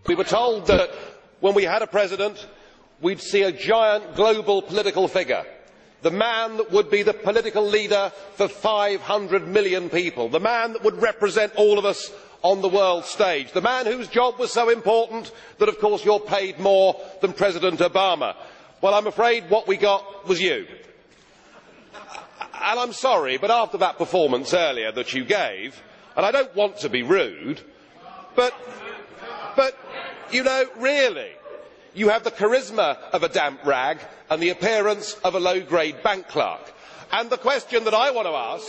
We were told that when we had a president, we'd see a giant global political figure, the man that would be the political leader for 500 million people, the man that would represent all of us on the world stage, the man whose job was so important that, of course, you're paid more than President Obama. Well, I'm afraid what we got was you. And I'm sorry, but after that performance earlier that you gave, and I don't want to be rude, but you know, really, you have the charisma of a damp rag and the appearance of a low-grade bank clerk. And the question that I want to ask,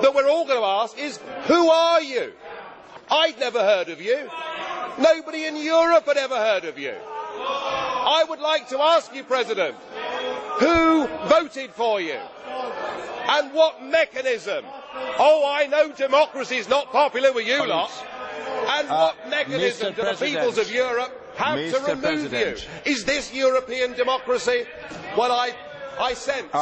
that we're all going to ask is, who are you? I'd never heard of you. Nobody in Europe had ever heard of you. I would like to ask you, President, who voted for you? And what mechanism? Oh, I know democracy is not popular with you lot. And what mechanism do the peoples of Europe have to remove you? Is this European democracy? Well, I sense,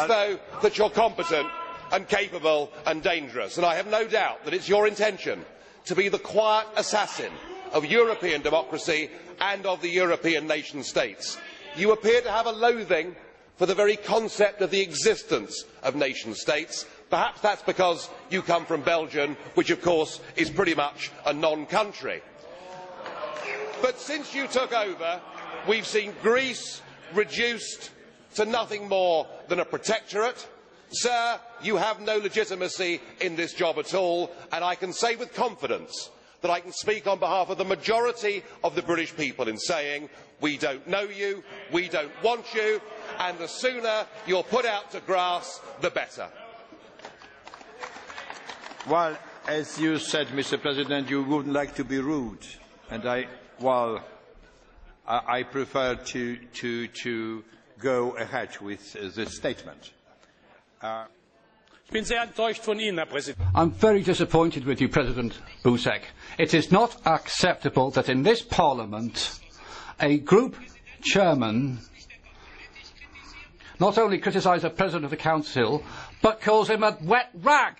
though, that you're competent and capable and dangerous, and I have no doubt that it's your intention to be the quiet assassin of European democracy and of the European nation states. You appear to have a loathing for the very concept of the existence of nation states. Perhaps that's because you come from Belgium, which of course is pretty much a non-country. But since you took over, we've seen Greece reduced to nothing more than a protectorate. Sir, you have no legitimacy in this job at all, and I can say with confidence that I can speak on behalf of the majority of the British people in saying we don't know you, we don't want you, and the sooner you're put out to grass, the better. Well, as you said, Mr. President, you wouldn't like to be rude, and I prefer to go ahead with this statement. I'm very disappointed with you, President Buzek. It is not acceptable that in this Parliament a group chairman not only criticises the President of the Council, but calls him a wet rag.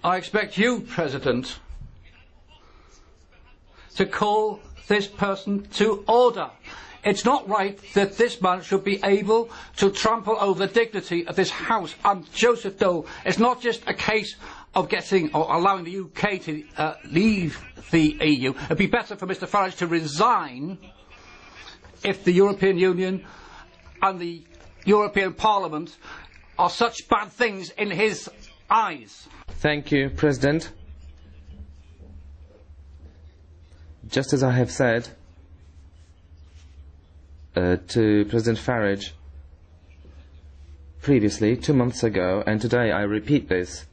I expect you, President, to call this person to order. It's not right that this man should be able to trample over the dignity of this House. And Joseph Dole, it's not just a case of getting or allowing the UK to leave the EU. It'd be better for Mr Farage to resign if the European Union and the European Parliament are such bad things in his eyes. Thank you, President. Just as I have said to President Farage previously, 2 months ago, and today I repeat this,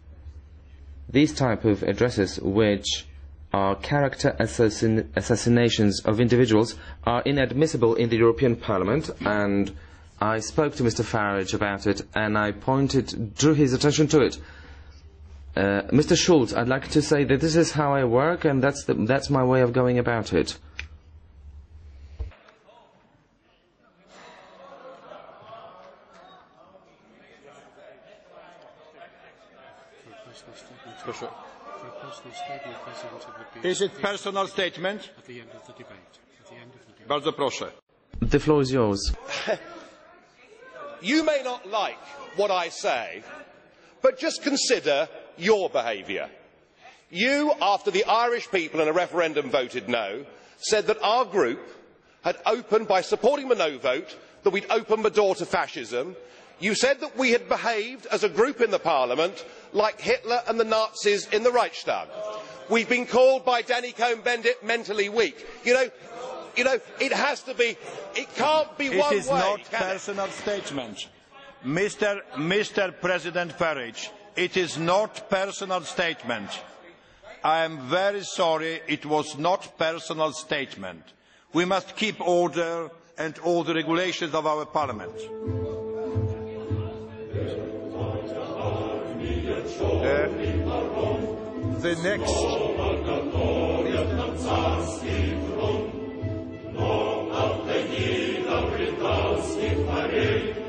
these type of addresses, which are character assassinations of individuals, are inadmissible in the European Parliament, and I spoke to Mr Farage about it, and I drew his attention to it. Mr Schulz, I'd like to say that this is how I work, and that's my way of going about it. Is it personal statement? At the end of the debate. Bardzo proszę. The floor is yours. You may not like what I say, but just consider your behaviour. You, after the Irish people in a referendum voted no, said that our group had opened, by supporting the no vote, that we'd opened the door to fascism. You said that we had behaved as a group in the Parliament like Hitler and the Nazis in the Reichstag. We've been called by Danny Cohn-Bendit mentally weak. You know, it has to be, it can't be one way. It is not a personal statement. Mr. President Farage, it is not personal statement. I am very sorry, it was not personal statement. We must keep order and all the regulations of our Parliament. The next. Schulz and Farage.